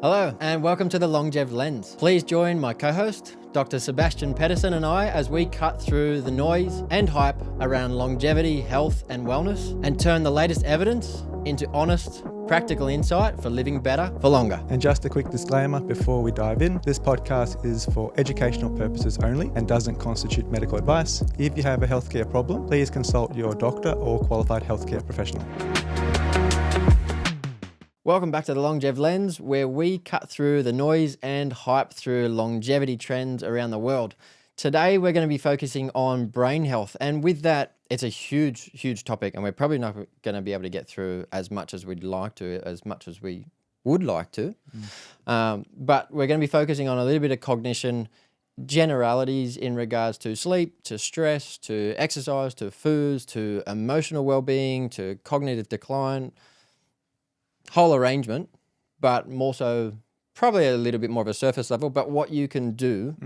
Hello, and welcome to the Longev Lens. Please join my co-host, Dr. Sebastian Pedersen, and I as we cut through the noise and hype around longevity, health, and wellness, and turn the latest evidence into honest, practical insight for living better for longer. And just a quick disclaimer before we dive in, this podcast is for educational purposes only and doesn't constitute medical advice. If you have a healthcare problem, please consult your doctor or qualified healthcare professional. Welcome back to the Longev Lens, where we cut through the noise and hype through longevity trends around the world. Today, we're going to be focusing on brain health. And with that, it's a huge, huge topic. And we're probably not going to be able to get through as much as we'd like to, as much as we would like to. But we're going to be focusing on a little bit of cognition, generalities in regards to sleep, to stress, to exercise, to foods, to emotional well-being, to cognitive decline, whole arrangement, but more so probably a little bit more of a surface level, but what you can do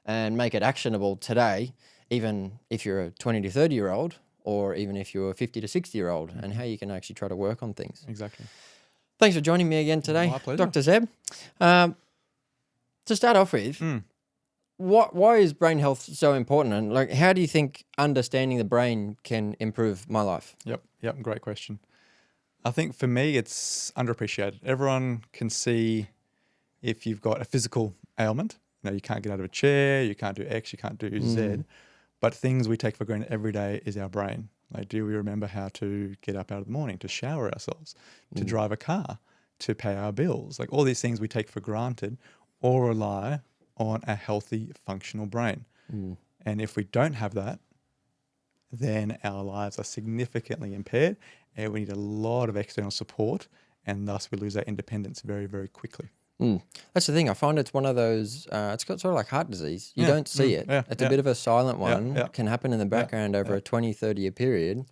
and make it actionable today, even if you're a 20 to 30 year old, or even if you're a 50 to 60 year old, and how you can actually try to work on things. Exactly. Thanks for joining me again today, My pleasure. Dr. Zeb. To start off with, why is brain health so important? And like, how do you think understanding the brain can improve my life? Yep, great question. I think for me, it's underappreciated. Everyone can see if you've got a physical ailment, you can't get out of a chair, you can't do X, you can't do Z, but things we take for granted every day is our brain. Like, do we remember how to get up out of the morning, to shower ourselves, to drive a car, to pay our bills? Like, all these things we take for granted all rely on a healthy, functional brain. And if we don't have that, then our lives are significantly impaired and we need a lot of external support, and thus we lose our independence very, very quickly. That's the thing. I find it's one of those, it's got sort of like heart disease. You don't see it. It's a bit of a silent one. It can happen in the background over a 20, 30 year period.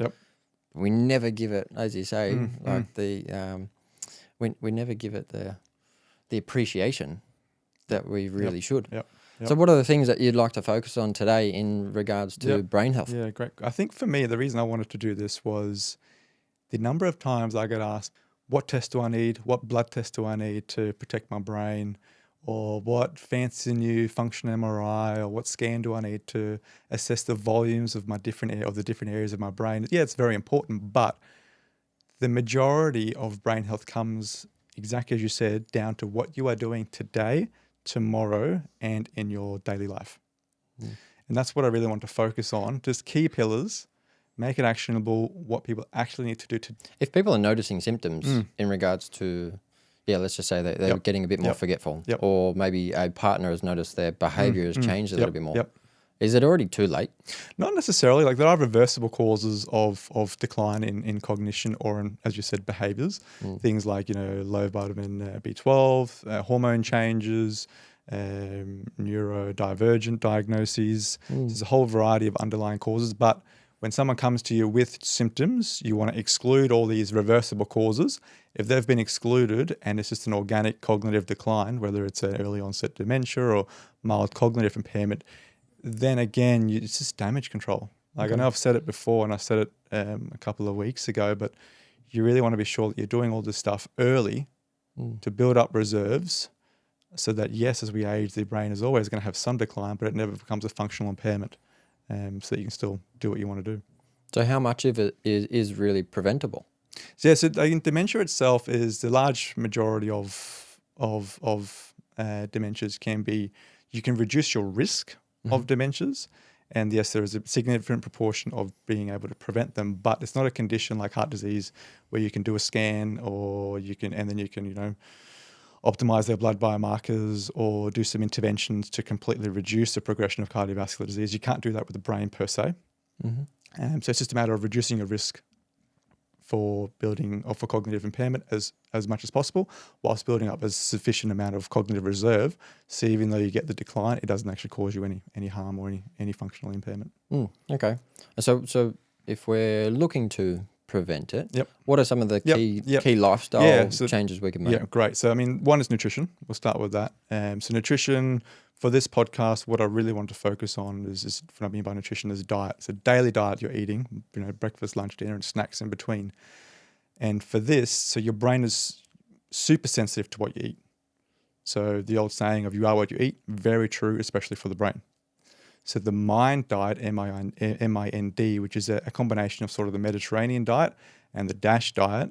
We never give it, as you say, like we never give it the appreciation that we really should. So what are the things that you'd like to focus on today in regards to brain health? Yeah, great. I think for me, the reason I wanted to do this was the number of times I get asked, what test do I need? What blood test do I need to protect my brain? Or what fancy new function MRI? Or what scan do I need to assess the volumes of the different areas of my brain? Yeah, it's very important, but the majority of brain health comes, exactly as you said, down to what you are doing today, tomorrow, and in your daily life. And that's what I really want to focus on. Just key pillars, make it actionable, what people actually need to do to... If people are noticing symptoms in regards to, let's just say that they're getting a bit more forgetful, or maybe a partner has noticed their behavior has changed a little bit more. Is it already too late? Not necessarily. Like, there are reversible causes of decline in cognition or in, as you said, behaviors. Things like, low vitamin B12, hormone changes, neurodivergent diagnoses. There's a whole variety of underlying causes. But when someone comes to you with symptoms, you want to exclude all these reversible causes. If they've been excluded and it's just an organic cognitive decline, whether it's an early onset dementia or mild cognitive impairment, then again, it's just damage control. Like, I know I've said it before, and I said it a couple of weeks ago, but you really want to be sure that you're doing all this stuff early to build up reserves so that, yes, as we age, the brain is always going to have some decline, but it never becomes a functional impairment, so that you can still do what you want to do. So how much of it is really preventable? So dementia itself is the large majority of dementias can be, you can reduce your risk of dementias. And yes, there is a significant proportion of being able to prevent them, but it's not a condition like heart disease where you can do a scan or you can optimize their blood biomarkers or do some interventions to completely reduce the progression of cardiovascular disease. You can't do that with the brain per se. So it's just a matter of reducing your risk for building or for cognitive impairment as much as possible, whilst building up a sufficient amount of cognitive reserve. So even though you get the decline, it doesn't actually cause you any harm or any functional impairment. Okay. So if we're looking to prevent it, what are some of the key lifestyle changes we can make? Yeah, great. So, one is nutrition. We'll start with that. So nutrition, for this podcast, what I really want to focus on is what I mean by nutrition is diet. So daily diet you're eating, breakfast, lunch, dinner, and snacks in between. And for this, so your brain is super sensitive to what you eat. So the old saying of you are what you eat, very true, especially for the brain. So the MIND diet, MIND, which is a combination of sort of the Mediterranean diet and the DASH diet,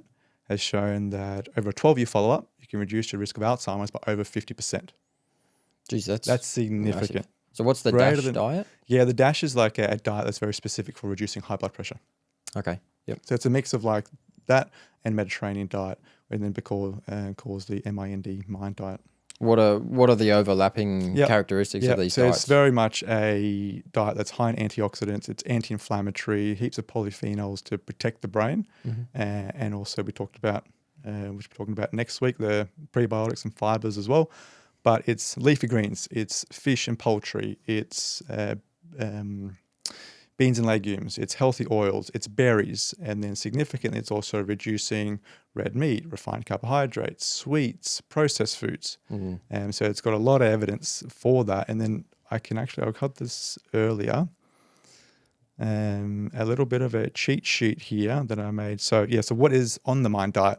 has shown that over a 12-year follow-up, you can reduce your risk of Alzheimer's by over 50%. Geez, That's significant. massive. So what's the Greater DASH diet? Yeah, the DASH is like a diet that's very specific for reducing high blood pressure. Okay. Yep. So it's a mix of like that and Mediterranean diet, and then calls the MIND diet. What are the overlapping characteristics of these so diets? it's very much a diet that's high in antioxidants. It's anti-inflammatory, heaps of polyphenols to protect the brain, and also we talked about, which we're talking about next week, the prebiotics and fibers as well. But it's leafy greens, it's fish and poultry, it's beans and legumes, it's healthy oils, it's berries, and then significantly it's also reducing red meat, refined carbohydrates, sweets, processed foods. So it's got a lot of evidence for that. And then I cut this earlier, a little bit of a cheat sheet here that I made. So what is on the MIND diet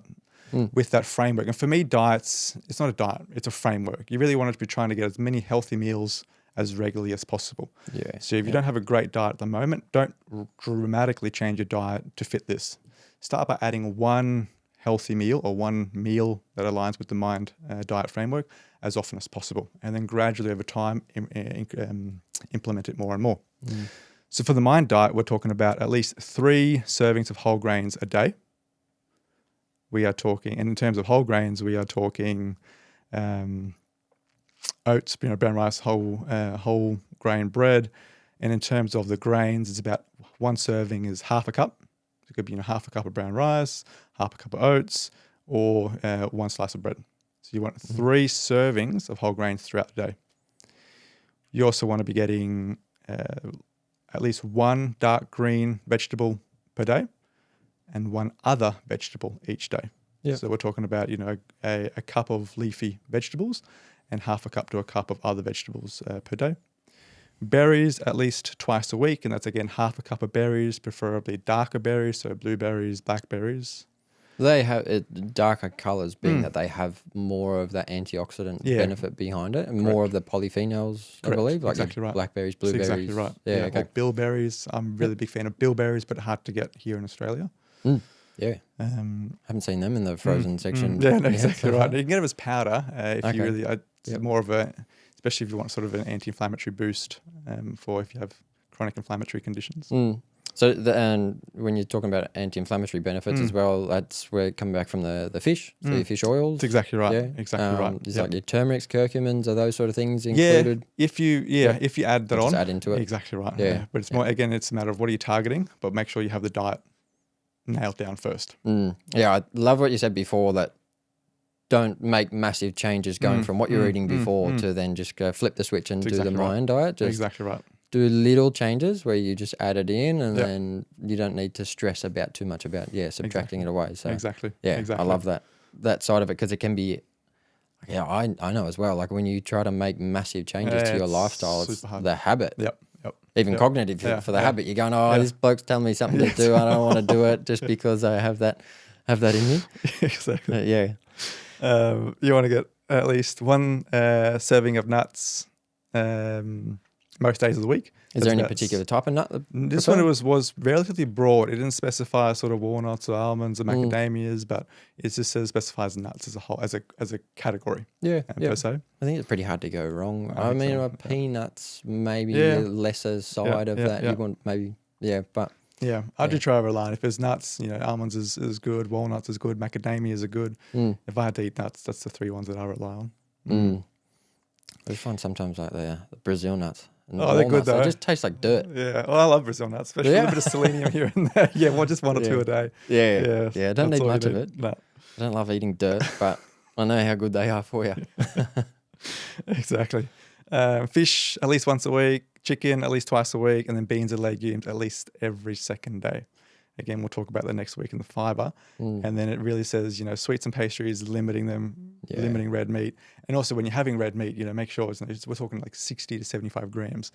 with that framework? And for me, diets, it's not a diet, it's a framework. You really want to be trying to get as many healthy meals as regularly as possible. Yeah. So if you don't have a great diet at the moment, don't dramatically change your diet to fit this. Start by adding one healthy meal or one meal that aligns with the MIND diet framework as often as possible. And then gradually over time, implement it more and more. So for the MIND diet, we're talking about at least 3 servings of whole grains a day. We are talking, and in terms of whole grains, we are talking oats, brown rice, whole grain bread. And in terms of the grains, it's about 1 serving is half a cup. It could be half a cup of brown rice, half a cup of oats, or 1 slice of bread. So you want 3 servings of whole grains throughout the day. You also want to be getting at least 1 dark green vegetable per day and 1 other vegetable each day. Yep. So we're talking about, a cup of leafy vegetables and half a cup to a cup of other vegetables per day. Berries at least twice a week, and that's again half a cup of berries, preferably darker berries, so blueberries, blackberries. They have darker colours, being that they have more of that antioxidant benefit behind it, and more of the polyphenols, I believe, like exactly right. blackberries, blueberries. That's exactly right. Yeah, okay. Or bilberries. I'm a really big fan of bilberries, but hard to get here in Australia. Yeah. Haven't seen them in the frozen section. Yeah, no, exactly right. You can get them as powder if you really. It's more of a, especially if you want sort of an anti-inflammatory boost for if you have chronic inflammatory conditions. So and when you're talking about anti-inflammatory benefits as well, that's where coming back from the fish, so your fish oils. That's exactly right. Yeah. Exactly right. It's like your turmerics, curcumins, are those sort of things included? If you add that on, just add into it. Exactly right. Yeah. But it's more, again, it's a matter of what are you targeting, but make sure you have the diet nailed down first. Yeah, I love what you said before, that don't make massive changes going from what you're eating before to then just go flip the switch and do the MIND diet. Just exactly right. do little changes where you just add it in, and then you don't need to stress about too much about subtracting it away. So I love that side of it, because it can be. Yeah, I know as well. Like when you try to make massive changes to your lifestyle, it's the habit. Even cognitive for the habit. You're going, this bloke's telling me something to do. I don't want to do it just because I have that in me. Exactly. You want to get at least 1 serving of nuts most days of the week. Is there any particular type of nut? This one was relatively broad. It didn't specify sort of walnuts or almonds or macadamias, but it just specifies nuts as a whole, as a category. Per se. I think it's pretty hard to go wrong. I mean, peanuts maybe the lesser side of that. You want maybe but. Yeah, I do try over a line. If there's nuts, almonds is good, walnuts is good, macadamias are good. If I had to eat nuts, that's the 3 ones that I rely on. I just find sometimes like the Brazil nuts. They're good though. They just taste like dirt. Yeah, well, I love Brazil nuts, especially a bit of selenium here and there. Just 1 or 2 a day. I don't need much of it. No. I don't love eating dirt, but I know how good they are for you. Exactly. Fish at least once a week, chicken at least twice a week, and then beans and legumes at least every second day. Again, we'll talk about that next week in the fiber. And then it really says, sweets and pastries, limiting red meat. And also when you're having red meat, make sure we're talking like 60 to 75 grams.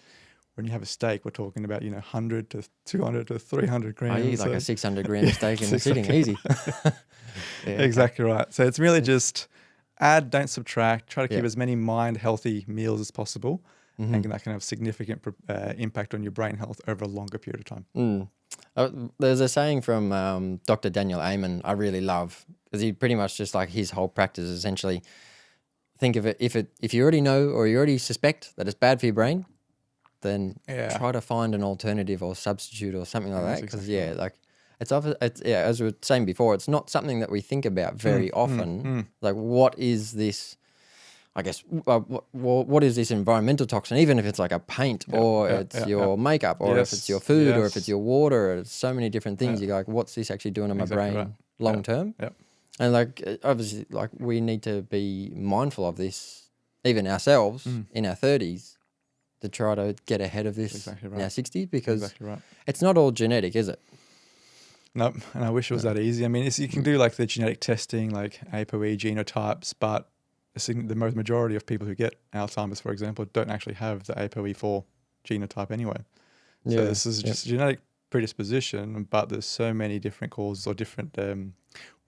When you have a steak, we're talking about, 100 to 200 to 300 grams. I eat like a 600 gram steak in a sitting, easy. Exactly right. So it's really just add, don't subtract. Try to keep Yeah. as many mind healthy meals as possible, Mm-hmm. and that can have significant impact on your brain health over a longer period of time. There's a saying from Dr. Daniel Amen I really love, because he pretty much just like his whole practice is essentially think of it if you already know or you already suspect that it's bad for your brain, then try to find an alternative or substitute or something like that. Because like it's as we were saying before, it's not something that we think about very often. Like, what is this? I guess what is this environmental toxin? Even if it's like a paint or it's your makeup or if it's your food or if it's your water, it's so many different things. You go like, what's this actually doing on my brain long term? And like obviously, like we need to be mindful of this, even ourselves in our 30s, to try to get ahead of this in our 60s, because it's not all genetic, is it? Nope, and I wish it was that easy. I mean, you can do like the genetic testing, like ApoE genotypes, but the majority of people who get Alzheimer's, for example, don't actually have the ApoE4 genotype anyway. So this is just genetic predisposition, but there's so many different causes or different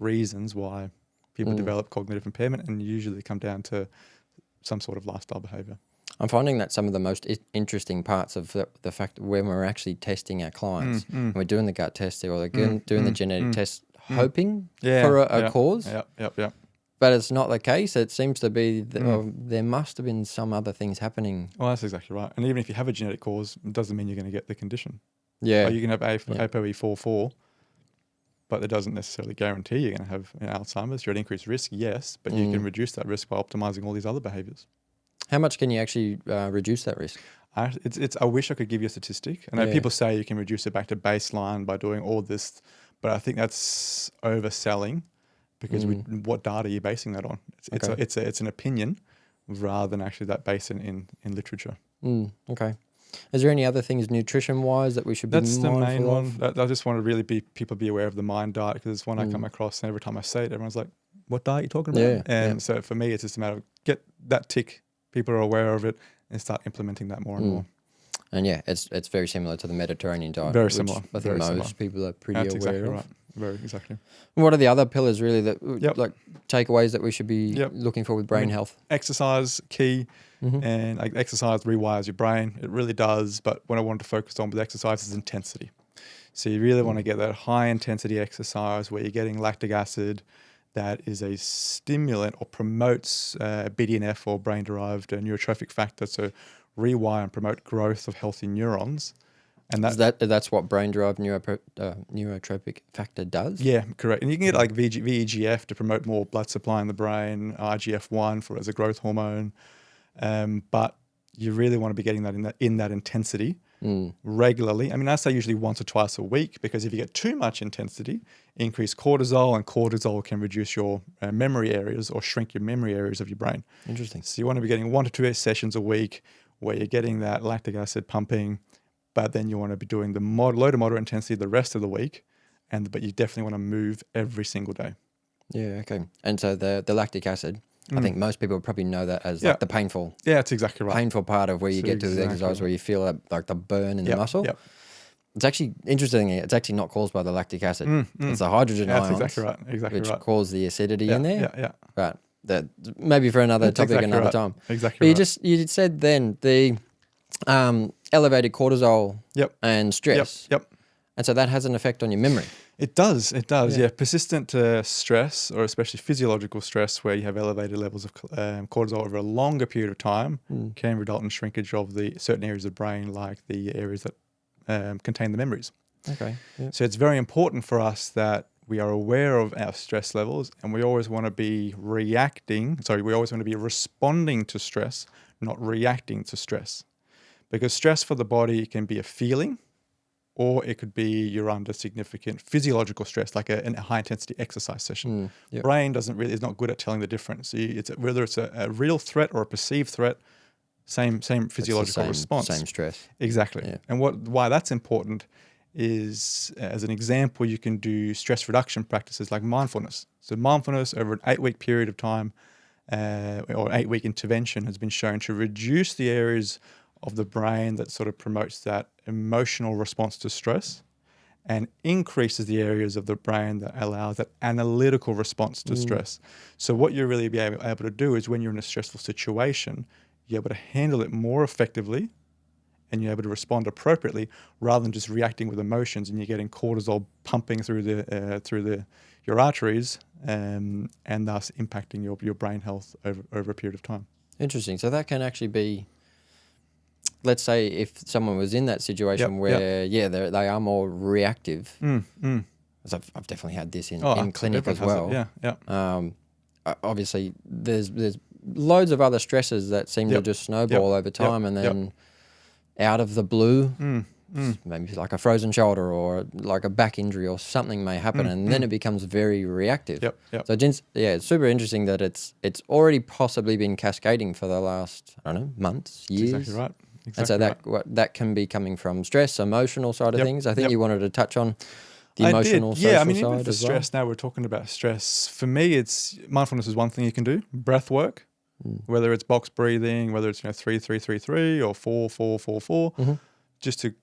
reasons why people develop cognitive impairment, and usually they come down to some sort of lifestyle behavior. I'm finding that some of the most interesting parts of the fact that when we're actually testing our clients, and we're doing the gut testing or they're doing the genetic test, hoping for a cause. Yep. But it's not the case. It seems to be there must have been some other things happening. Well, that's exactly right. And even if you have a genetic cause, it doesn't mean you're going to get the condition. Yeah. Or you can have ApoE4, but it doesn't necessarily guarantee you're going to have Alzheimer's. You're at increased risk, yes, but you can reduce that risk by optimizing all these other behaviors. How much can you actually reduce that risk? I wish I could give you a statistic. I know people say you can reduce it back to baseline by doing all this, but I think that's overselling, because what data are you basing that on? It's an opinion rather than actually that based in literature. Okay. Is there any other things nutrition-wise that we should be mindful of? That's the main one. I just want to really people be aware of the mind diet, because it's one I come across, and every time I say it, everyone's like, what diet are you talking about? So for me, it's just a matter of get that tick. People are aware of it and start implementing that more and more. And it's very similar to the Mediterranean diet. Very similar. I think most people are pretty That's aware exactly of. right. Very exactly. What are the other pillars really that like takeaways that we should be looking for with brain health? Exercise, key, and like exercise rewires your brain. It really does. But what I wanted to focus on with exercise is intensity. So you really want to get that high intensity exercise where you're getting lactic acid, that is a stimulant or promotes BDNF or brain-derived neurotrophic factor to rewire and promote growth of healthy neurons. And that's what brain-derived neurotropic factor does? Yeah, correct. And you can get like VEGF to promote more blood supply in the brain, IGF-1 as a growth hormone. But you really want to be getting that in that intensity regularly. I mean, I say usually once or twice a week, because if you get too much intensity, increase cortisol, and cortisol can reduce your memory areas or shrink your memory areas of your brain. Interesting. So you want to be getting 1 to 2 sessions a week where you're getting that lactic acid pumping, but then you want to be doing the low to moderate intensity the rest of the week, but you definitely want to move every single day. Yeah, okay. And so the lactic acid, I think most people probably know that as like the painful. Yeah, that's exactly right. Painful part of where you get to the exercise where you feel like the burn in the muscle. Yep. It's actually interesting. It's actually not caused by the lactic acid. It's the hydrogen ions. That's exactly right. Which cause the acidity in there. Yeah. Right. That maybe for another topic another time. Exactly. But you said then the elevated cortisol and stress. Yep. And so that has an effect on your memory. It does. Yeah. Persistent stress, or especially physiological stress, where you have elevated levels of cortisol over a longer period of time, can result in shrinkage of the certain areas of the brain, like the areas that contain the memories. Okay. Yep. So it's very important for us that we are aware of our stress levels, and we always want to be we always want to be responding to stress, not reacting to stress. Because stress for the body can be a feeling, or it could be you're under significant physiological stress, like a high intensity exercise session. Brain is not good at telling the difference. Whether it's a real threat or a perceived threat, same physiological response. Same stress. Exactly. Yeah. And why that's important is, as an example, you can do stress reduction practices like mindfulness. So mindfulness over an 8-week period of time, or 8-week intervention, has been shown to reduce the areas of the brain that sort of promotes that emotional response to stress, and increases the areas of the brain that allows that analytical response to stress. So what you're really able to do is when you're in a stressful situation, you're able to handle it more effectively and you're able to respond appropriately rather than just reacting with emotions and you're getting cortisol pumping through your arteries and thus impacting your brain health over a period of time. Interesting. So that can actually be, let's say if someone was in that situation where, they are more reactive. 'Cause I've definitely had this in clinic as well. Obviously, there's loads of other stresses that seem to just snowball over time, and then out of the blue, maybe like a frozen shoulder or like a back injury or something may happen, and then it becomes very reactive. So it's super interesting that it's already possibly been cascading for the last, I don't know, months, years. That's exactly right. And so that can be coming from stress, emotional side of things. I think you wanted to touch on the emotional, social I mean, even side for as stress, now we're talking about stress. For me, it's mindfulness is one thing you can do. Breath work, whether it's box breathing, whether it's 3-3-3-3 or 4-4-4-4, just to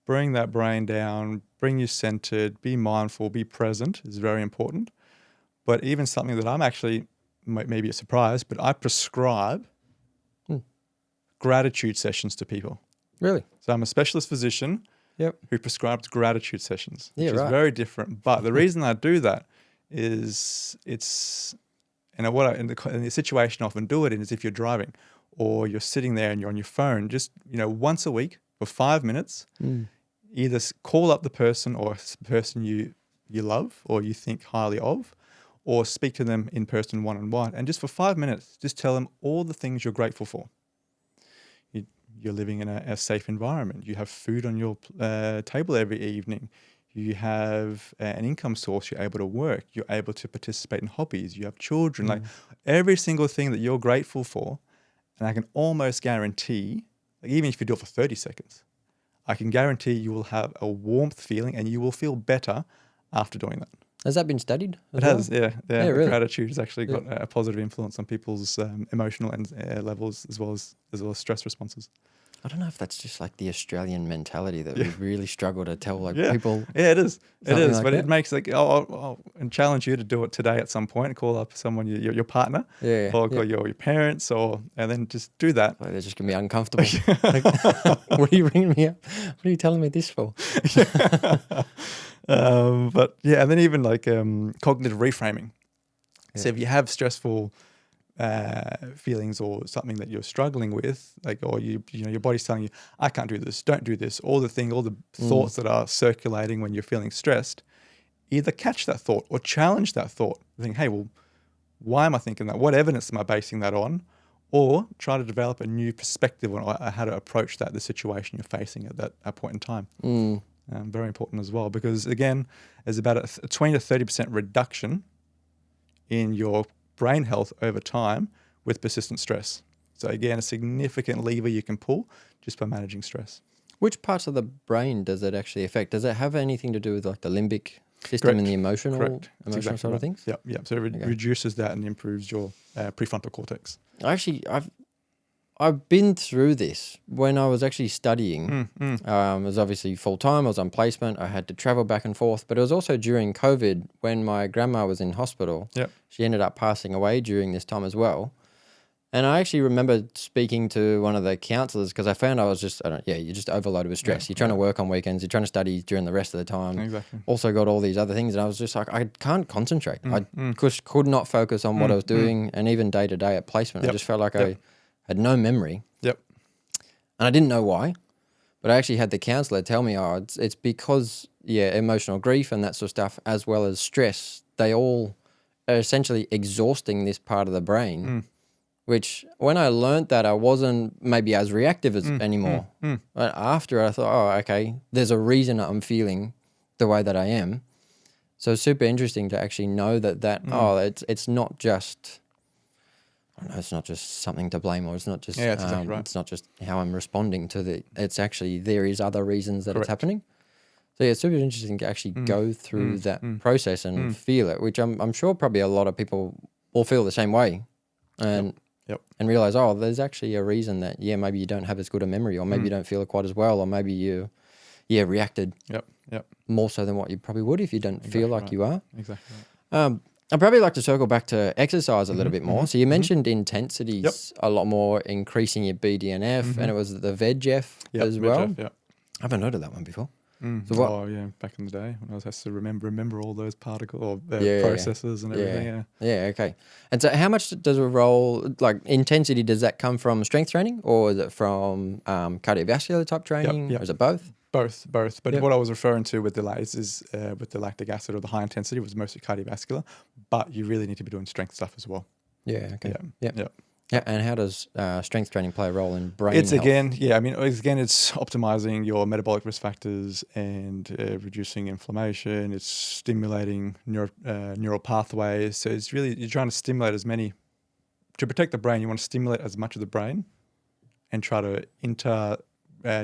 bring that brain down, bring you centered, be mindful, be present is very important. But even something that I'm actually maybe a surprise, but I prescribe gratitude sessions to people. Really? So I'm a specialist physician who prescribes gratitude sessions, which is right. very different. But the reason I do that is it's, in the situation I often do it in is if you're driving or you're sitting there and you're on your phone, just, once a week for 5 minutes, either call up the person or person you love or you think highly of, or speak to them in person one-on-one. And just for 5 minutes, just tell them all the things you're grateful for. You're living in a safe environment. You have food on your table every evening. You have an income source. You're able to work. You're able to participate in hobbies. You have children. Like every single thing that you're grateful for, and I can almost guarantee, like even if you do it for 30 seconds, I can guarantee you will have a warmth feeling and you will feel better after doing that. Has that been studied? It has, yeah. Really? Gratitude has actually got a positive influence on people's emotional levels as well as stress responses. I don't know if that's just like the Australian mentality that we really struggle to tell people. Yeah, it is. It is, like but that. it makes I'll challenge you to do it today at some point. Call up someone, your partner, or call your parents, and then just do that. Like, they're just gonna be uncomfortable. What are you ringing me up? What are you telling me this for? But yeah, and then even like cognitive reframing. Yeah. So if you have stressful feelings or something that you're struggling with, like, or your body's telling you, I can't do this, don't do this, all the thoughts that are circulating when you're feeling stressed, either catch that thought or challenge that thought. Think, hey, well, why am I thinking that? What evidence am I basing that on? Or try to develop a new perspective on how to approach the situation you're facing at that point in time. Very important as well, because again, there's about a 20 to 30% reduction in your brain health over time with persistent stress. So again, a significant lever you can pull just by managing stress. Which parts of the brain does it actually affect? Does it have anything to do with like the limbic system and the emotional exactly side of things? Yeah. So it reduces that and improves your prefrontal cortex. I've been through this when I was actually studying. It was obviously full-time. I was on placement. I had to travel back and forth. But it was also during COVID when my grandma was in hospital. Yep. She ended up passing away during this time as well. And I actually remember speaking to one of the counselors because I found I was just, you're just overloaded with stress. You're trying to work on weekends. You're trying to study during the rest of the time. Exactly. Also got all these other things. And I was just like, I can't concentrate. I could not focus on what I was doing. And even day to day at placement, I just felt like I had no memory. Yep. And I didn't know why. But I actually had the counsellor tell me, it's because, emotional grief and that sort of stuff, as well as stress, they all are essentially exhausting this part of the brain, which when I learned that, I wasn't maybe as reactive as anymore. But after I thought, okay, there's a reason I'm feeling the way that I am. So it's super interesting to actually know that it's not just... I don't know, it's not just something to blame, or it's not just that's exactly right. It's not just how I'm responding to it's actually there is other reasons that it's happening. So it's super interesting to actually go through that process and feel it, which I'm sure probably a lot of people will feel the same way and realize, there's actually a reason that maybe you don't have as good a memory, or maybe you don't feel it quite as well, or maybe reacted Yep. more so than what you probably would if you don't feel like you are. Exactly right. I'd probably like to circle back to exercise a little bit more. So you mentioned intensities a lot more, increasing your BDNF, and it was the VEGF as well. Yep. I haven't heard of that one before. So what- Oh yeah, back in the day when I was has to remember all those particle or Yeah. processes and everything. Yeah, okay. And so how much does a role, like intensity, does that come from strength training, or is it from cardiovascular type training? Yep. Or is it both? Both. But Yep. what I was referring to with the with the lactic acid or the high intensity was mostly cardiovascular, but you really need to be doing strength stuff as well. Yeah, okay. Yeah. Yeah, and how does strength training play a role in brain It's health? it's optimizing your metabolic risk factors and reducing inflammation. It's stimulating neural pathways. So it's really, you're trying to stimulate to protect the brain, you want to stimulate as much of the brain and try to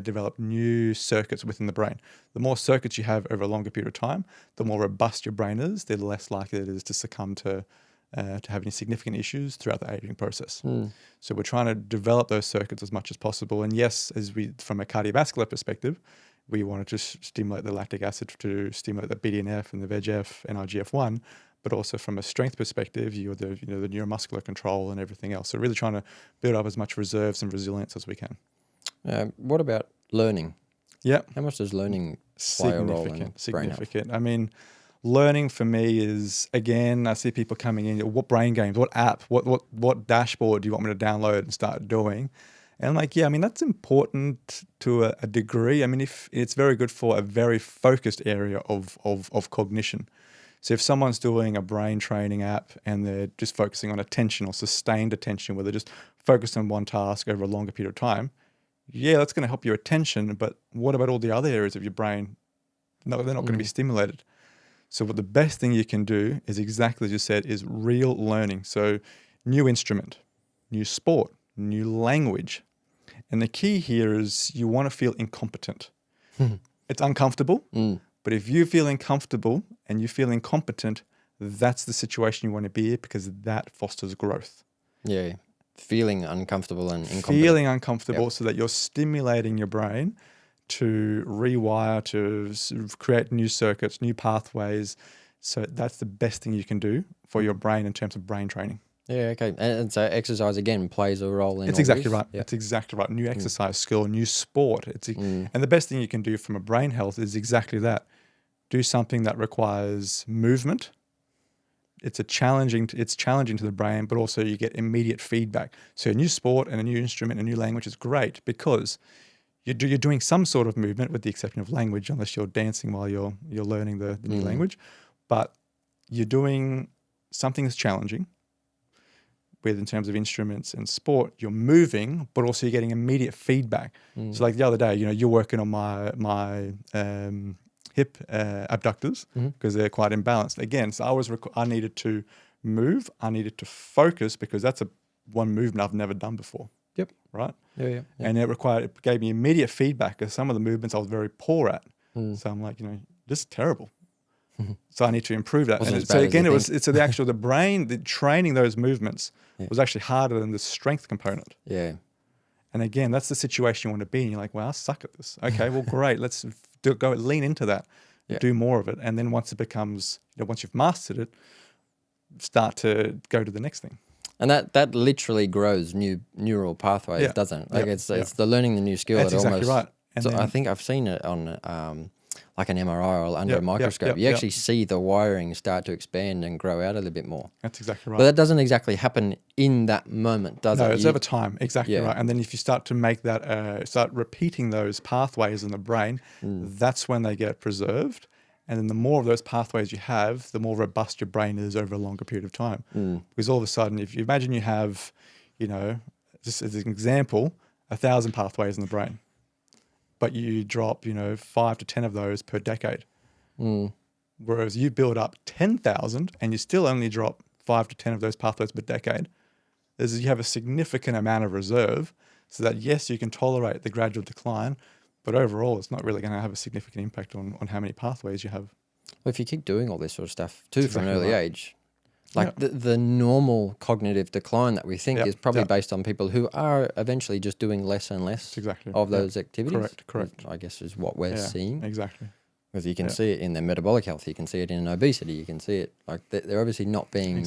develop new circuits within the brain. The more circuits you have over a longer period of time, the more robust your brain is, the less likely it is to succumb to have any significant issues throughout the aging process. So we're trying to develop those circuits as much as possible. And yes, from a cardiovascular perspective, we wanted to stimulate the lactic acid to stimulate the BDNF and the VEGF and IGF-1, but also from a strength perspective, the neuromuscular control and everything else. So really trying to build up as much reserves and resilience as we can. What about learning? Yeah. How much does learning play a role in brain health? Significant. I mean, learning for me is, again, I see people coming in, what brain games, what app, what dashboard do you want me to download and start doing? And I'm like, that's important to a degree. I mean, if it's very good for a very focused area of cognition. So if someone's doing a brain training app and they're just focusing on attention or sustained attention, where they're just focused on one task over a longer period of time, that's going to help your attention. But what about all the other areas of your brain? No, they're not going to be stimulated. So what the best thing you can do is exactly as you said, is real learning. So new instrument, new sport, new language. And the key here is you want to feel incompetent. It's uncomfortable, but if you feel incomfortable and you feel incompetent, that's the situation you want to be in, because that fosters growth. Yeah, feeling uncomfortable and incompetent. Feeling uncomfortable so that you're stimulating your brain to rewire, to create new circuits, new pathways. So that's the best thing you can do for your brain in terms of brain training. Yeah, okay. And so exercise, again, plays a role in It's all exactly this? right. Yep. It's exactly right. New exercise skill, new sport. And the best thing you can do from a brain health is exactly that. Do something that requires movement. It's challenging to the brain, but also you get immediate feedback. So a new sport and a new instrument, a new language is great because you're doing some sort of movement, with the exception of language, unless you're dancing while you're learning the new language. But you're doing something that's challenging. In terms of instruments and sport, you're moving, but also you're getting immediate feedback. So like the other day, you're working on my hip abductors because they're quite imbalanced. Again, so I needed to move, I needed to focus, because that's one movement I've never done before. Yep. Right? Yeah. And it gave me immediate feedback, because some of the movements I was very poor at. So I'm like, this is terrible. So I need to improve that. Wasn't And as bad so as again, you the brain, the training those movements was actually harder than the strength component. Yeah. And again, that's the situation you want to be in. You're like, well, I suck at this. Okay, well, great. Let's go lean into that, do more of it. And then once it becomes, once you've mastered it, start to go to the next thing. And that literally grows new neural pathways, doesn't it? Like it's the learning the new skill. That's exactly almost, right. And so then, I think I've seen it on like an MRI or under a microscope. You actually see the wiring start to expand and grow out a little bit more. That's exactly right. But that doesn't exactly happen in that moment, does it? No, it's over time. Exactly right. And then if you start to make that, start repeating those pathways in the brain, that's when they get preserved. And then the more of those pathways you have, the more robust your brain is over a longer period of time. Because all of a sudden, if you imagine you have, just as an example, 1,000 pathways in the brain, but you drop, 5 to 10 of those per decade. Whereas you build up 10,000 and you still only drop 5 to 10 of those pathways per decade, you have a significant amount of reserve, so that yes, you can tolerate the gradual decline, but overall it's not really going to have a significant impact on how many pathways you have. Well, if you keep doing all this sort of stuff too from an early age, Like the normal cognitive decline that we think is probably based on people who are eventually just doing less and less of those activities. Correct. I guess is what we're seeing. Exactly. Because you can see it in their metabolic health, you can see it in obesity, you can see it like they're obviously not being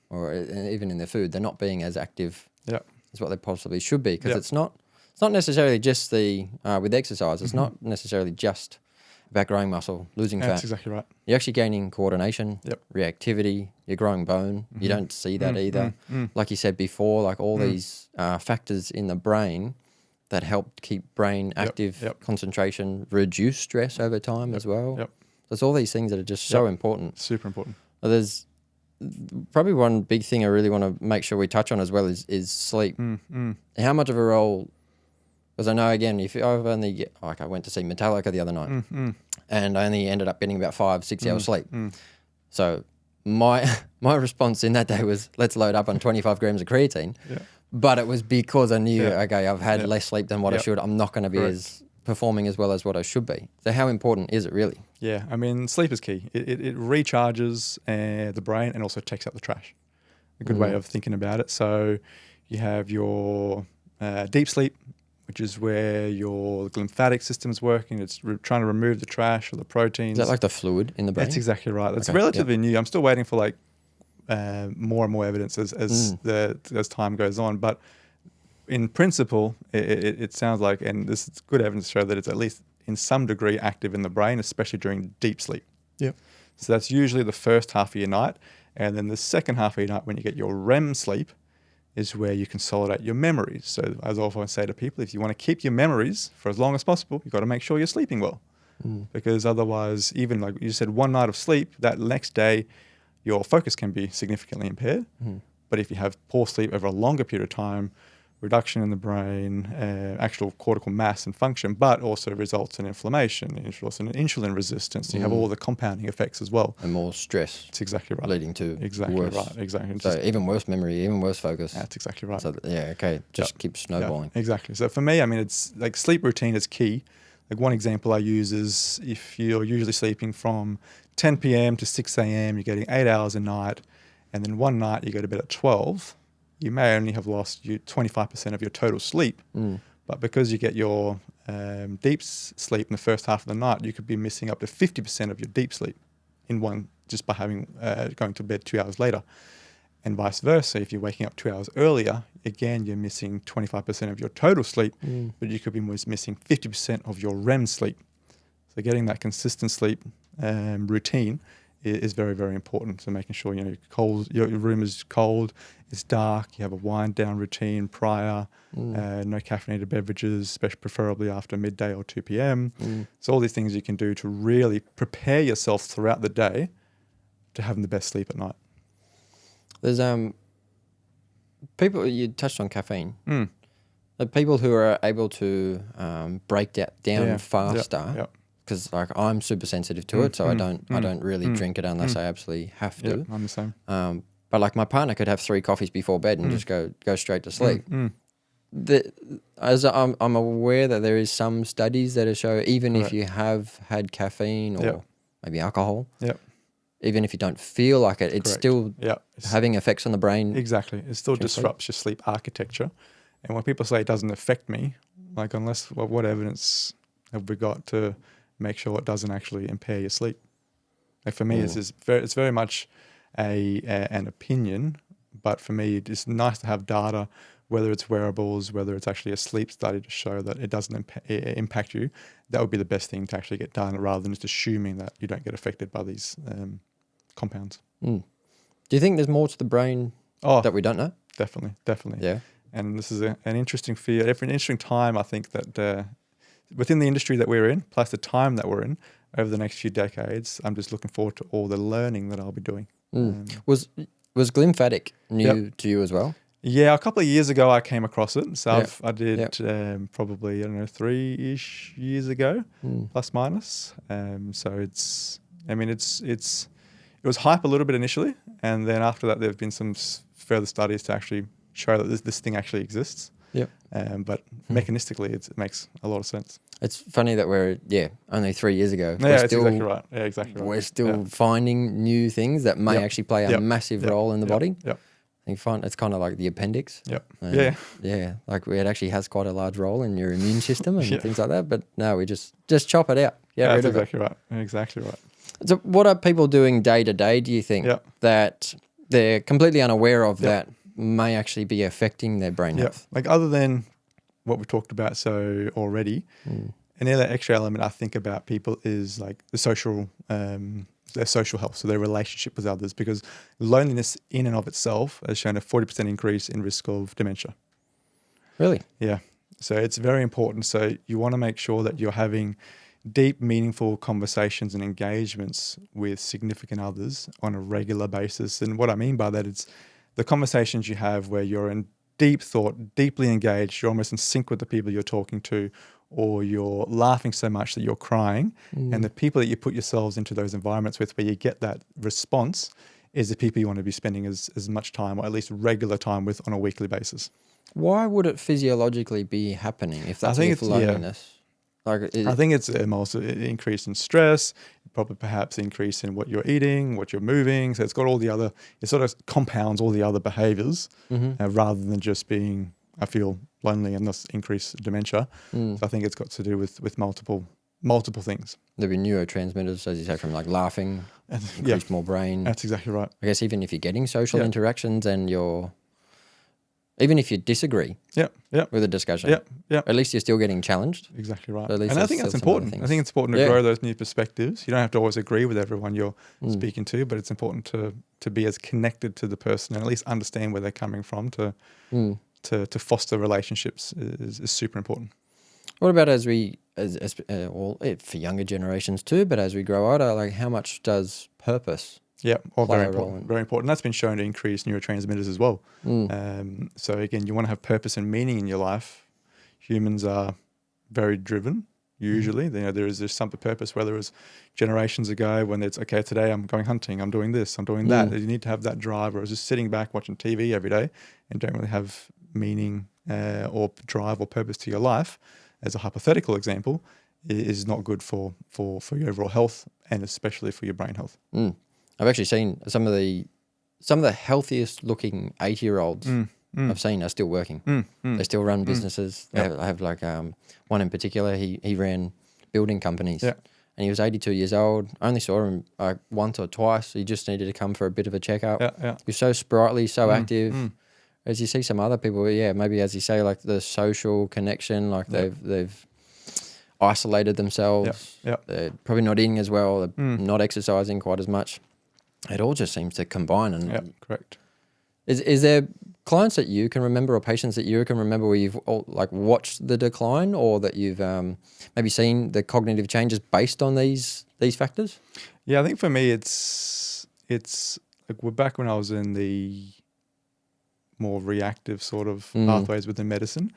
or even in their food, they're not being as active as what they possibly should be. Because it's not necessarily just the with exercise. It's not necessarily just about growing muscle, losing fat. That's exactly right. You're actually gaining coordination, reactivity, you're growing bone. You don't see that either. Like you said before, like all these factors in the brain that help keep brain active, concentration, reduce stress over time as well. So it's all these things that are just so important. Super important. There's probably one big thing I really want to make sure we touch on as well is sleep. How much of a role... Because I know, again, if I've only I went to see Metallica the other night and I only ended up getting about 5-6 hours sleep. So my response in that day was, let's load up on 25 grams of creatine. But it was because I knew, okay, I've had less sleep than what I should. I'm not going to be as performing as well as what I should be. So how important is it really? Yeah, I mean, sleep is key. It recharges the brain and also takes out the trash. A good way of thinking about it. So you have your deep sleep, which is where your lymphatic system is working. It's trying to remove the trash or the proteins. Is that like the fluid in the brain? That's exactly right. It's relatively new. I'm still waiting for like more and more evidence as time goes on. But in principle, it sounds like, and this is good evidence to show that it's at least in some degree active in the brain, especially during deep sleep. So that's usually the first half of your night. And then the second half of your night, when you get your REM sleep, is where you consolidate your memories. So as I often say to people, if you want to keep your memories for as long as possible, you've got to make sure you're sleeping well. Because otherwise, even like you said, one night of sleep, that next day, your focus can be significantly impaired. But if you have poor sleep over a longer period of time, reduction in the brain, actual cortical mass and function, but also results in inflammation, it results in insulin resistance. You have all the compounding effects as well. And more stress. That's exactly right. Leading to worse. Exactly. So even worse memory, even worse focus. That's exactly right. So just keep snowballing. Exactly. So for me, I mean, it's like sleep routine is key. Like one example I use is if you're usually sleeping from 10 p.m. to 6 a.m., you're getting 8 hours a night, and then one night you go to bed at 12, you may only have lost 25% of your total sleep. But because you get your deep sleep in the first half of the night, you could be missing up to 50% of your deep sleep in one, just by having going to bed 2 hours later. And vice versa, if you're waking up 2 hours earlier, again, you're missing 25% of your total sleep, but you could be missing 50% of your REM sleep. So getting that consistent sleep routine is very, very important. So making sure your room is cold, it's dark, you have a wind down routine prior, no caffeinated beverages, especially preferably after midday or 2 p.m. So all these things you can do to really prepare yourself throughout the day to having the best sleep at night. There's people, you touched on caffeine. People who are able to break that down faster. Because like I'm super sensitive to it, so I don't really drink it unless I absolutely have to. I'm the same. But like my partner could have 3 coffees before bed and just go straight to sleep. As I'm aware that there is some studies that show even if you have had caffeine or maybe alcohol, even if you don't feel like it, it's still having effects on the brain. Exactly, it still disrupts your sleep architecture. And when people say it doesn't affect me, like what evidence have we got to make sure it doesn't actually impair your sleep? Like for me, it's very much an opinion, but for me, it's nice to have data, whether it's wearables, whether it's actually a sleep study to show that it doesn't impact you. That would be the best thing to actually get done, rather than just assuming that you don't get affected by these compounds. Do you think there's more to the brain that we don't know? Definitely. Yeah. And this is an interesting field, an interesting time, I think, that within the industry that we're in, plus the time that we're in, over the next few decades, I'm just looking forward to all the learning that I'll be doing. Was glymphatic new to you as well? Yeah, a couple of years ago I came across it. So I did probably, 3-ish years ago, plus minus. So it was hype a little bit initially, and then after that there have been some further studies to actually show that this thing actually exists. Yep. But mechanistically, it makes a lot of sense. It's funny that we're only 3 years ago. Yeah, that's exactly right. Yeah, exactly right. We're still finding new things that may actually play a massive role in the body. Yep. I think it's kind of like the appendix. Yep. Yeah. Like it actually has quite a large role in your immune system and things like that. But no, we just chop it out. That's exactly right. Exactly right. So what are people doing day to day, do you think, that they're completely unaware of that may actually be affecting their brain health? Like other than what we talked about already, another extra element I think about people is like the social their social health, so their relationship with others, because loneliness in and of itself has shown a 40% increase in risk of dementia. Really? Yeah. So it's very important. So you want to make sure that you're having deep, meaningful conversations and engagements with significant others on a regular basis. And what I mean by that is the conversations you have where you're in deep thought, deeply engaged, you're almost in sync with the people you're talking to, or you're laughing so much that you're crying. And the people that you put yourselves into those environments with where you get that response is the people you want to be spending as much time, or at least regular time with, on a weekly basis. Why would it physiologically be happening if that's with loneliness? I think it's also an increase in stress, probably perhaps increase in what you're eating, what you're moving. So it's got all the other, it sort of compounds all the other behaviors rather than just being, I feel lonely and thus increase dementia. So I think it's got to do with multiple things. There'll be neurotransmitters, as you say, from like laughing, increase more brain. That's exactly right. I guess even if you're getting social interactions and even if you disagree with a discussion, at least you're still getting challenged. Exactly right. So and I think that's important. I think it's important to grow those new perspectives. You don't have to always agree with everyone you're speaking to, but it's important to be as connected to the person and at least understand where they're coming from to foster relationships is super important. What about for younger generations too, but as we grow older, like how much does purpose very important. Very important. That's been shown to increase neurotransmitters as well. So again, you want to have purpose and meaning in your life. Humans are very driven. Usually, there is some purpose. Whether it was generations ago when it's okay, today I'm going hunting, I'm doing this, I'm doing that. You need to have that drive. Or just sitting back watching TV every day and don't really have meaning or drive or purpose to your life, as a hypothetical example, is not good for your overall health and especially for your brain health. I've actually seen some of the healthiest looking 80-year-olds I've seen are still working. They still run businesses. I have like one in particular. He ran building companies, and he was 82 years old. I only saw him once or twice. He just needed to come for a bit of a checkup. He was so sprightly, so active. As you see some other people, maybe as you say, like the social connection, like they've isolated themselves. They're probably not eating as well. They're not exercising quite as much. It all just seems to combine. And correct. Is there clients that you can remember or patients that you can remember where you've watched the decline, or that you've maybe seen the cognitive changes based on these factors? Yeah, I think for me it's like we're back when I was in the more reactive sort of pathways within medicine.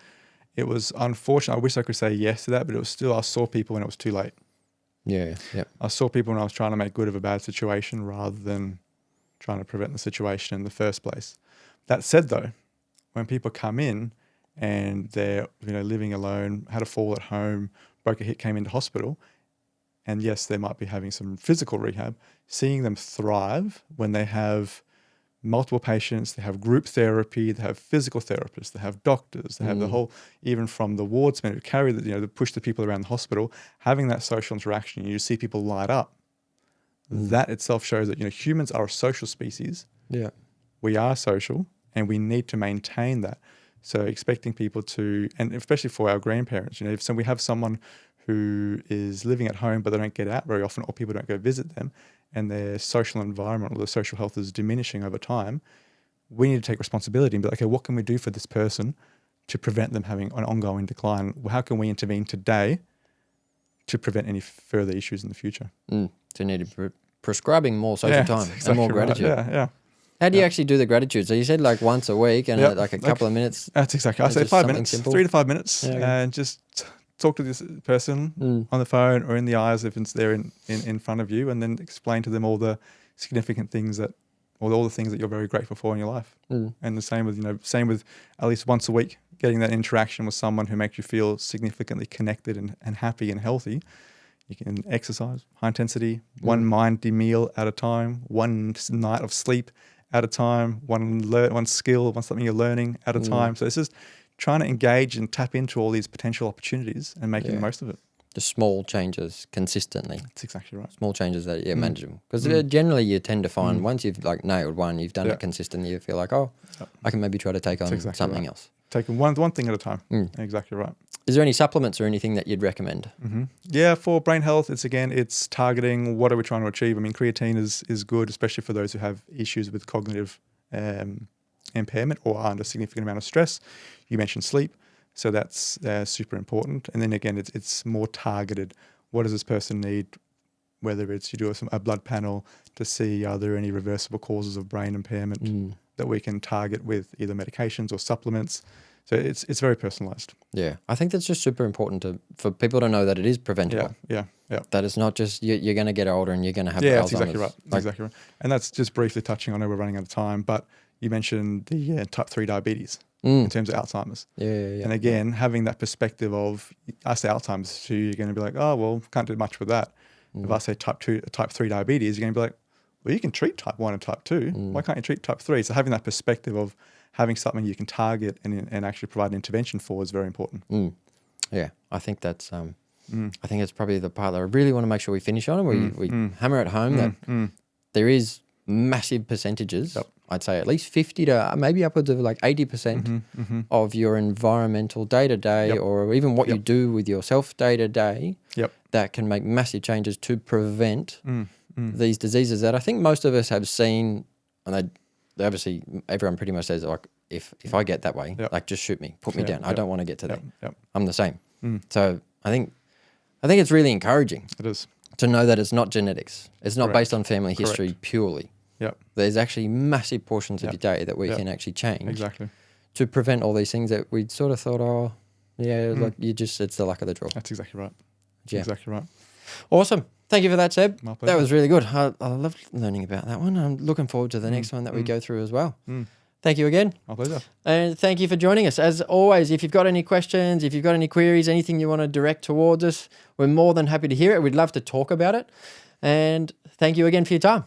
It was unfortunate. I wish I could say yes to that, but it was still, I saw people when it was too late. I saw people when I was trying to make good of a bad situation rather than trying to prevent the situation in the first place. That said, though, when people come in and they're living alone, had a fall at home, broke a hip, came into hospital, and yes, they might be having some physical rehab, seeing them thrive when they have multiple patients, they have group therapy, they have physical therapists, they have doctors, they have the whole, even from the wardsmen who carry to push the people around the hospital, having that social interaction, you see people light up. That itself shows that humans are a social species. We are social, and we need to maintain that. So expecting people to, and especially for our grandparents, if we have someone who is living at home but they don't get out very often, or people don't go visit them, and their social environment or their social health is diminishing over time, we need to take responsibility and be like, okay, what can we do for this person to prevent them having an ongoing decline? How can we intervene today to prevent any further issues in the future? So you need to prescribing more social time and more gratitude. Right. How do you actually do the gratitude? So you said like once a week and like a couple of minutes. That's exactly. I say 5 minutes, simple. 3 to 5 minutes, and just talk to this person on the phone or in the eyes if it's there in front of you, and then explain to them all the significant things that or all the things that you're very grateful for in your life. Mm. And the same with at least once a week, getting that interaction with someone who makes you feel significantly connected and happy and healthy. You can exercise, high intensity, one mindy meal at a time, one night of sleep at a time, one skill, something you're learning at a time. So it's just trying to engage and tap into all these potential opportunities and making the most of it. Just small changes consistently. That's exactly right. Small changes that are manageable. Because generally you tend to find once you've like nailed one, you've done it consistently, you feel like, oh, I can maybe try to take on something else. Taking one thing at a time. Exactly right. Is there any supplements or anything that you'd recommend? Yeah, for brain health, it's targeting what are we trying to achieve. I mean, creatine is good, especially for those who have issues with cognitive impairment or are under a significant amount of stress. You mentioned sleep. So that's super important. And then again, it's more targeted. What does this person need? Whether it's you do a blood panel to see are there any reversible causes of brain impairment that we can target with either medications or supplements. So it's very personalized. Yeah, I think that's just super important for people to know that it is preventable. Yeah. That it's not just you're going to get older and you're going to have Alzheimer's. That's exactly right. Exactly right. And that's just briefly touching. I know we're running out of time, but you mentioned the type 3 diabetes. In terms of Alzheimer's. Yeah. And again, having that perspective of, I say Alzheimer's to you, you're going to be like, oh, well, can't do much with that. If I say type 3 diabetes, you're going to be like, well, you can treat type 1 and type 2. Why can't you treat type 3? So having that perspective of having something you can target and actually provide an intervention for is very important. Yeah, I think that's, I think it's probably the part that I really want to make sure we finish on, where we hammer at home that there is massive percentages. I'd say at least 50 to maybe upwards of like 80% of your environmental day-to-day or even what you do with yourself day-to-day that can make massive changes to prevent these diseases that I think most of us have seen. And they obviously, everyone pretty much says, like, if I get that way, like, just shoot me, put me down. I don't want to get to that. I'm the same. So I think it's really encouraging. It is. To know that it's not genetics. It's not based on family history purely. There's actually massive portions of your day that we can actually change to prevent all these things that we sort of thought, like it's the luck of the draw. That's exactly right. Exactly right. Awesome. Thank you for that, Seb. My pleasure. That was really good. I loved learning about that one. I'm looking forward to the next one that we go through as well. Thank you again. My pleasure. And thank you for joining us. As always, if you've got any questions, if you've got any queries, anything you want to direct towards us, we're more than happy to hear it. We'd love to talk about it. And thank you again for your time.